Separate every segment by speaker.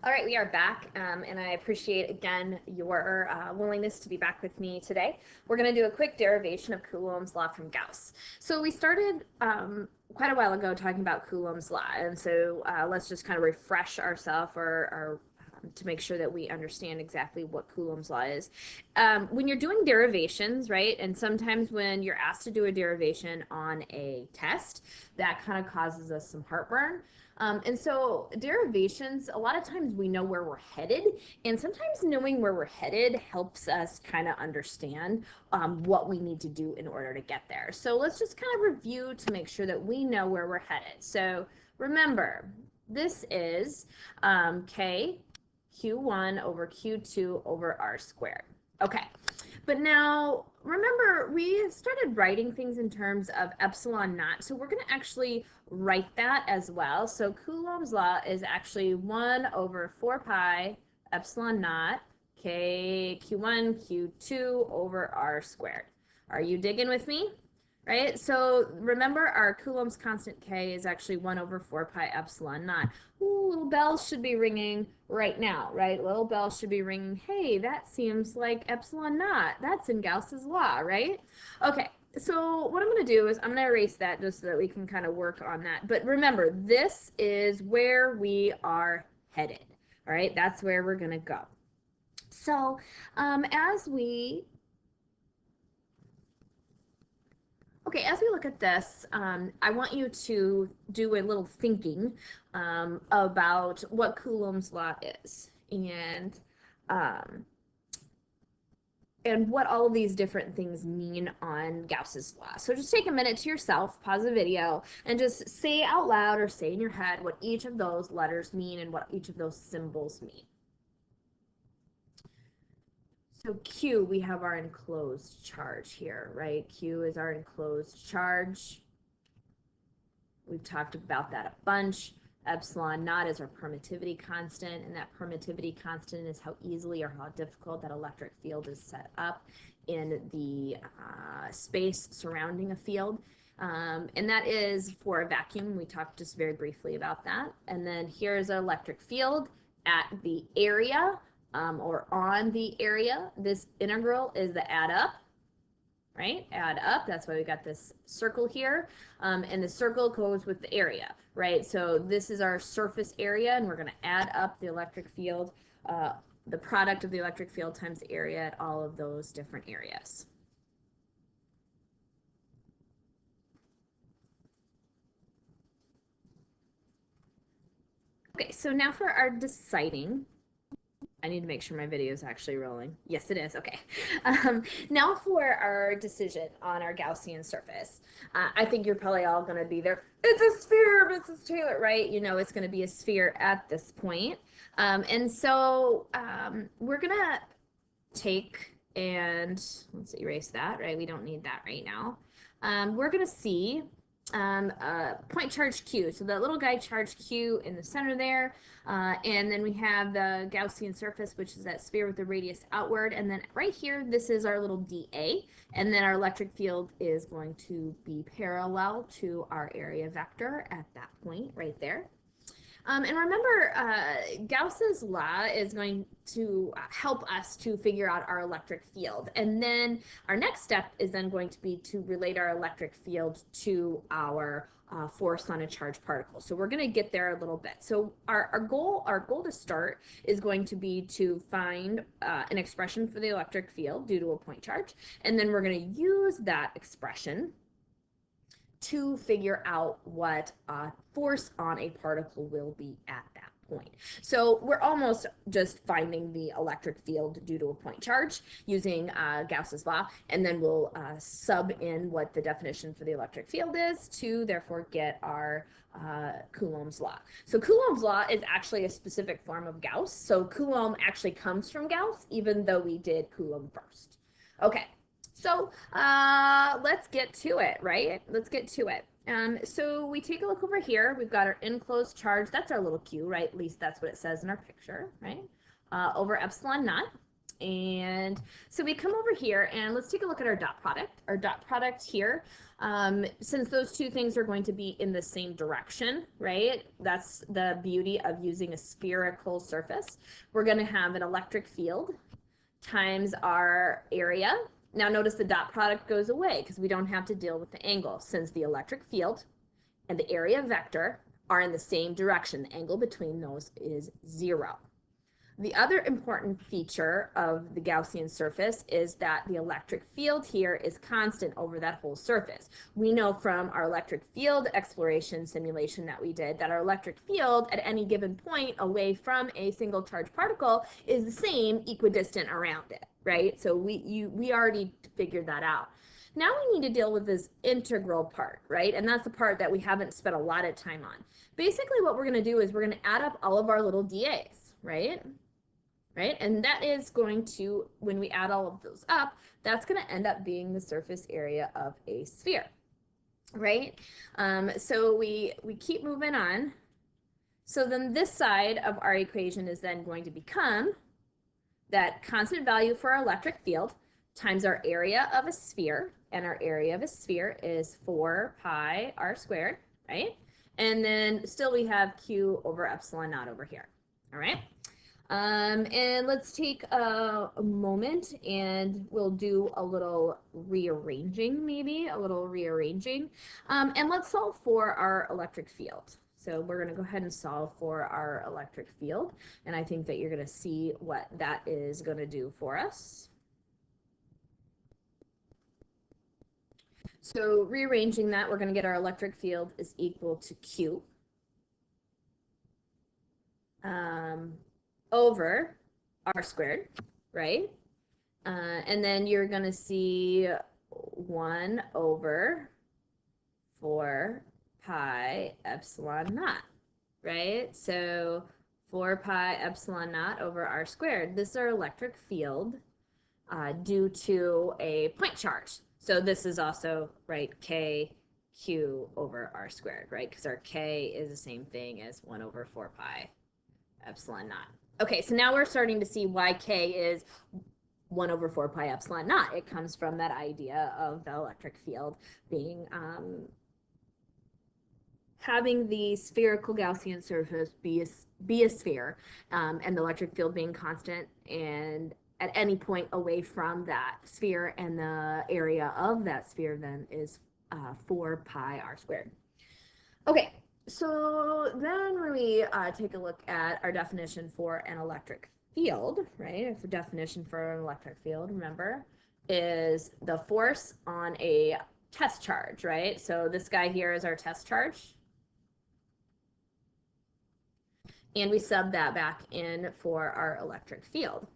Speaker 1: All right, we are back, and I appreciate again your willingness to be back with me today. We're going to do a quick derivation of Coulomb's law from Gauss. So we started quite a while ago talking about Coulomb's law, and so let's just kind of refresh ourselves or to make sure that we understand exactly what Coulomb's law is. When you're doing derivations, right, and sometimes when you're asked to do a derivation on a test, that kind of causes us some heartburn. And so derivations, a lot of times we know where we're headed, and sometimes knowing where we're headed helps us kind of understand what we need to do in order to get there. So let's just kind of review to make sure that we know where we're headed. So remember, this is K Q1 over Q2 over R squared. Okay, but now remember we started writing things in terms of epsilon naught, so we're going to actually write that as well. So Coulomb's law is actually 1 over 4 pi epsilon naught K Q1 Q2 over R squared. Are you digging with me? Right? So remember our Coulomb's constant K is actually 1 over 4 pi epsilon naught. Ooh, little bells should be ringing right now, right? Little bells should be ringing. Hey, that seems like epsilon naught. That's in Gauss's law, right? Okay, so what I'm going to do is I'm going to erase that just so that we can kind of work on that. But remember, this is where we are headed, all right? That's where we're going to go. So as we look at this, I want you to do a little thinking about what Coulomb's law is um, and what all of these different things mean on Gauss's law. So just take a minute to yourself, pause the video, and just say out loud or say in your head what each of those letters mean and what each of those symbols mean. So Q, we have our enclosed charge here, right? Q is our enclosed charge. We've talked about that a bunch. Epsilon naught is our permittivity constant, and that permittivity constant is how easily or how difficult that electric field is set up in the space surrounding a field. And that is for a vacuum. We talked just very briefly about that. And then here's our electric field at the area or on the area. This integral is the add up, right? Add up. That's why we got this circle here. And the circle goes with the area, right? So this is our surface area, and we're going to add up the electric field, the product of the electric field times the area at all of those different areas. Okay, so now for our deciding. I need to make sure my video is actually rolling. Yes, it is. Okay. Now for our decision on our Gaussian surface. I think you're probably all going to be there. It's a sphere, Mrs. Taylor, right? You know it's going to be a sphere at this point. And so we're going to take and let's erase that, right? We don't need that right now. We're going to see point charge Q. So that little guy charge Q in the center there. And then we have the Gaussian surface, which is that sphere with the radius outward. And then right here, this is our little dA. And then our electric field is going to be parallel to our area vector at that point right there. And remember, Gauss's law is going to help us to figure out our electric field. And then our next step is then going to be to relate our electric field to our force on a charged particle. So we're going to get there a little bit. So our goal to start is going to be to find an expression for the electric field due to a point charge. And then we're going to use that expression to figure out what force on a particle will be at that point. So we're almost just finding the electric field due to a point charge using Gauss's law, and then we'll sub in what the definition for the electric field is to therefore get our Coulomb's law. So Coulomb's law is actually a specific form of Gauss. So Coulomb actually comes from Gauss, even though we did Coulomb first. Okay. So let's get to it, right? Let's get to it. So we take a look over here. We've got our enclosed charge. That's our little q, right? At least that's what it says in our picture, right? Over epsilon naught. And so we come over here and let's take a look at our dot product. Our dot product here, since those two things are going to be in the same direction, right? That's the beauty of using a spherical surface. We're going to have an electric field times our area. Now notice the dot product goes away because we don't have to deal with the angle since the electric field and the area vector are in the same direction. The angle between those is 0. The other important feature of the Gaussian surface is that the electric field here is constant over that whole surface. We know from our electric field exploration simulation that we did that our electric field at any given point away from a single charged particle is the same equidistant around it, right? So we already figured that out. Now we need to deal with this integral part, right? And that's the part that we haven't spent a lot of time on. Basically what we're going to do is we're going to add up all of our little dAs, right? Right? And that is going to, when we add all of those up, that's going to end up being the surface area of a sphere, right? So we keep moving on. So then this side of our equation is then going to become that constant value for our electric field times our area of a sphere, and our area of a sphere is 4 pi r squared, right? And then still we have q over epsilon naught over here, all right? And let's take a moment and we'll do a little rearranging, maybe a little rearranging. And let's solve for our electric field. So we're going to go ahead and solve for our electric field. And I think that you're going to see what that is going to do for us. So rearranging that, we're going to get our electric field is equal to Q over r squared, right? And then you're going to see 1 over 4 pi epsilon naught, right? So 4 pi epsilon naught over r squared. This is our electric field due to a point charge. So this is also, right, k q over r squared, right? Because our k is the same thing as 1 over 4 pi epsilon naught. Okay, so now we're starting to see why k is 1 over 4 pi epsilon naught. It comes from that idea of the electric field being, having the spherical Gaussian surface be a sphere, and the electric field being constant, and at any point away from that sphere, and the area of that sphere then is 4 pi r squared. Okay. So then when we take a look at our definition for an electric field, right? If the definition for an electric field, remember, is the force on a test charge, right? So this guy here is our test charge. And we sub that back in for our electric field.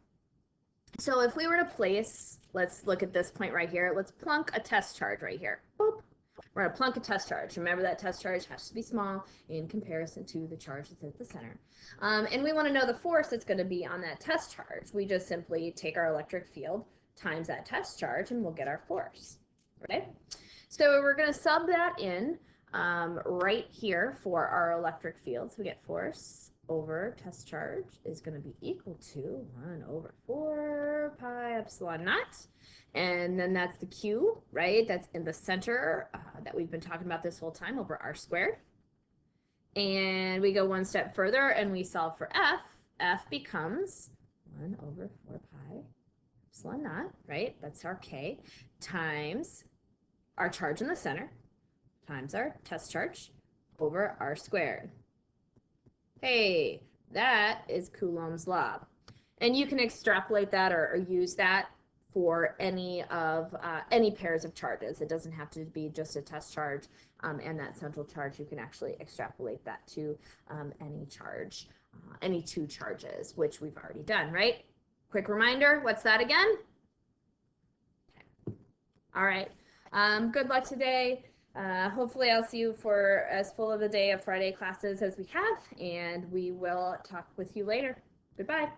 Speaker 1: So if we were to place, let's look at this point right here. Let's plunk a test charge right here. Boop. We're going to plunk a test charge. Remember that test charge has to be small in comparison to the charge that's at the center. And we want to know the force that's going to be on that test charge. We just simply take our electric field times that test charge and we'll get our force, right? So we're going to sub that in right here for our electric field. So we get force over test charge is going to be equal to 1 over 4 pi epsilon naught. And then that's the Q, right? That's in the center that we've been talking about this whole time over r squared. And we go one step further and we solve for F. F becomes 1 over 4 pi epsilon naught, right? That's our K, times our charge in the center, times our test charge over r squared. Hey, that is Coulomb's law. And you can extrapolate that or use that for any of any pairs of charges. It doesn't have to be just a test charge and that central charge. You can actually extrapolate that to any charge, any two charges, which we've already done, right? Quick reminder, what's that again? Okay. All right, good luck today. Hopefully I'll see you for as full of a day of Friday classes as we have, and we will talk with you later. Goodbye.